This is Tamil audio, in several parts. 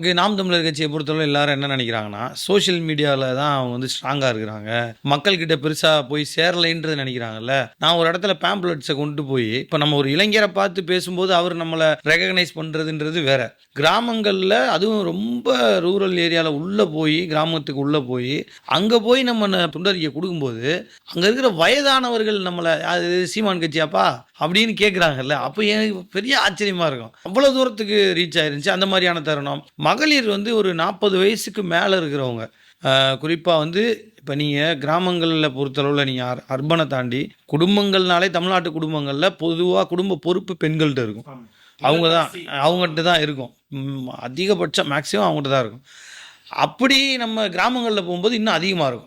இங்க நாம் தமிழர் கட்சியை பொறுத்தவரை எல்லாரும் என்ன நினைக்கிறாங்கன்னா, சோசியல் மீடியால தான் அவங்க வந்து ஸ்ட்ராங்கா இருக்கிறாங்க. மக்கள்கிட்ட பெருசா போய் சேரலைன்றது நினைக்கிறாங்கல்ல. நான் ஒரு இடத்துல பேம்ப்ளெட்ஸ கொண்டு போய், இப்ப நம்ம ஒரு இளைஞர பார்த்து பேசும்போது அவர் நம்மள ரெகக்னைஸ் பண்றதுன்றது வேற. கிராமங்கள்ல அதுவும் ரொம்ப ரூரல் ஏரியால உள்ள போய், கிராமத்துக்கு உள்ள போய், அங்க போய் நம்ம துண்டறிக்கை குடுக்கும்போது, அங்க இருக்கிற வயதானவர்கள் நம்மள "அது சீமான் கட்சியாப்பா?" அப்படின்னு கேட்குறாங்கல்ல. அப்ப எனக்கு பெரிய ஆச்சரியமா இருக்கும். அவ்வளோ தூரத்துக்கு ரீச் ஆயிருந்துச்சு. அந்த மாரியான தருணம். மகளிர் வந்து ஒரு 40 வயசுக்கு மேல இருக்கிறவங்க. குறிப்பா வந்து இப்ப நீங்க கிராமங்கள்ல பொறுத்தளவுல நீங்க அர்பன தாண்டி குடும்பங்கள்னாலே தமிழ்நாட்டு குடும்பங்கள்ல பொதுவா குடும்ப பொறுப்பு பெண்கள்ட்ட இருக்கும். அவங்க தான் அவங்ககிட்ட தான் இருக்கும். அதிகபட்சம் மேக்ஸிமம் அவங்ககிட்ட தான் இருக்கும். அப்படி நம்ம கிராமங்கள்ல போகும்போது இன்னும் அதிகமா இருக்கும்.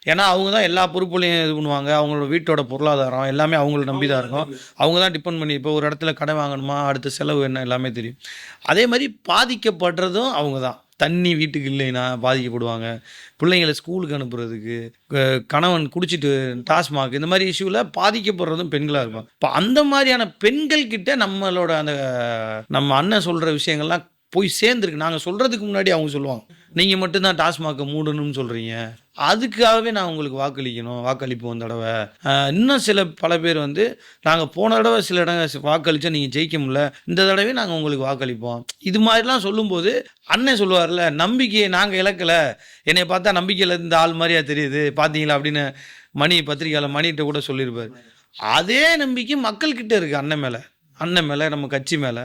ஏன்னா, அவங்க தான் எல்லா பொறுப்புகளையும் இது பண்ணுவாங்க. அவங்களோட வீட்டோட பொருளாதாரம் எல்லாமே அவங்கள நம்பி தான் இருக்கும். அவங்க தான் டிபெண்ட் பண்ணி இப்போ ஒரு இடத்துல கடன் வாங்கணுமா, அடுத்த செலவு என்ன எல்லாமே தெரியும். அதே மாரி பாதிக்கப்படுறதும் அவங்க தான். தண்ணி வீட்டுக்கு இல்லைன்னா பாதிக்கப்படுவாங்க. பிள்ளைங்கள ஸ்கூலுக்கு அனுப்புறதுக்கு, கணவன் குடிச்சிட்டு டாஸ்மாக் இந்த மாரி இஷ்யூல பாதிக்கப்படுறதும் பெண்களா இருப்பாங்க. இப்ப அந்த மாரியான பெண்கள் கிட்ட நம்மளோட அந்த நம்ம அண்ணன் சொல்ற விஷயங்கள்லாம் போய் சேர்ந்துருக்கு. நாங்க சொல்றதுக்கு முன்னாடி அவங்க சொல்லுவாங்க. நீங்க மட்டும் தான் டாஸ்மாக்க மூடணும்னு சொல்றீங்க. அதுக்காகவே நான் உங்களுக்கு வாக்களிக்கணும். வாக்களிப்போம் தடவ. இன்னும் பல பேர் வந்து, நாங்க போன தடவ சில வாக்களிச்சோம் நீங்க ஜெயிக்க முடியல. இந்த தடவையும் நாங்க உங்களுக்கு வாக்களிப்போம். இது மாரிலாம் சொல்லும்போது, அண்ணன் சொல்லுவார்ல, நம்பிக்கைய நாங்க இழக்கல. என்னைய பார்த்தா நம்பிக்கையில இந்த ஆள் மாரியா தெரியுது. பார்த்தீங்களா? அப்படின்னு பத்திரிக்கையாளர் மணிட்ட கூட சொல்லியிருப்பாரு. அதே நம்பிக்கை மக்கள் கிட்ட இருக்கு அண்ணன் மேல. அண்ணன் மேல, நம்ம கட்சி மேல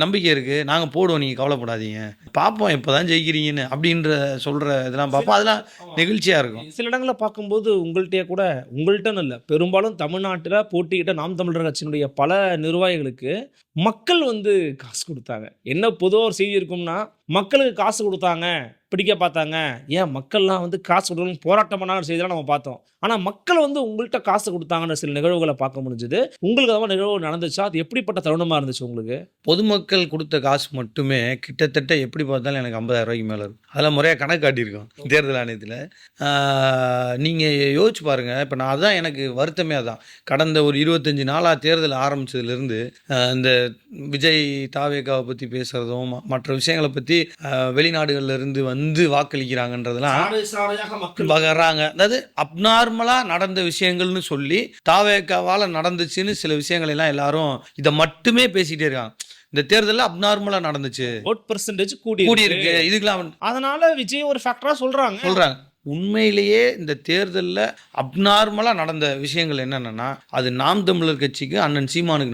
நம்பிக்கை இருக்கு. நாங்க போடுவோம். நீங்க கவலைப்படாதீங்க. பார்ப்போம் எப்பதான் ஜெயிக்கிறீங்கன்னு அப்படின்ற சொல்ற இதெல்லாம் பார்ப்போம். அதெல்லாம் நெகிழ்ச்சியா இருக்கும். சில இடங்கள்ல பார்க்கும்போது உங்கள்ட்டயே கூட உங்கள்ட்டன்னு இல்ல. பெரும்பாலும் தமிழ்நாட்டுல போட்டியிட்ட நாம் தமிழர் கட்சியினுடைய பல நிர்வாகிகளுக்கு மக்கள் வந்து காசு குடுத்தாங்க. என்ன பொதுவா ஒரு செய்தி இருக்கும்னா, மக்களுக்கு காசு குடுத்தாங்க, பிடிக்க பார்த்தாங்க. ஏன் மக்கள்லாம் வந்து காசு குடுக்கணும்னு போராட்டம் பண்ணாங்கன்ற செய்திலாம் நம்ம பார்த்தோம். ஆனா மக்கள் வந்து உங்கள்ட்ட காசு குடுத்தாங்கன்ற சில நிகழ்வுகள பார்க்க முடிஞ்சது. உங்களுக்கு அந்த மாரி நிகழ்வு நடந்துச்சா? அது எப்படிப்பட்ட தருணமா இருந்துச்சு உங்களுக்கு? பொதுமக்கள் குடுத்த காசு மட்டுமே கிட்டத்தட்ட எப்படி பார்த்தாலும் எனக்கு ரூ. 50,000க்கு மேல இருக்கும். அதெல்லாம் முறையா கணக்கு காட்டியிருக்கோம் தேர்தல் ஆணையத்தில. நீங்க யோசிச்சு பாருங்க. இப்ப நான் அதான் எனக்கு வருத்தமே அதான். கடந்த ஒரு 25 நாளா தேர்தல் ஆரம்பிச்சதுலேருந்து, இந்த விஜய் தாவேகாவ பத்தி பேசுறதும், மற்ற விஷயங்கள பத்தி வெளிநாடுகள்ல இருந்து வந்து வாக்களிக்கிறாங்கன்றதெல்லாம் வர்றாங்க. அதாவது அப்நார்மலா நடந்த விஷயங்கள்னு சொல்லி தாவேகாவால நடந்துச்சுன்னு சில விஷயங்கள் எல்லாம் எல்லாரும் இத மட்டுமே பேசிட்டே இருக்காங்க. இந்த தேர்தல்ல அப்நார்மலா நடந்துச்சு. வோட் பெர்சன்டேஜ் கூடி இருக்கு. இதுக்கெல்லாம் அதனால விஜய் ஒரு ஃபேக்டரா சொல்றாங்க. உண்மையிலேயே இந்த தேர்தல்ல அப்நார்மலா நடந்த விஷயங்கள் என்னென்னன்னா, அது நாம் தமிழர் கட்சிக்கு அண்ணன் சீமானுக்கு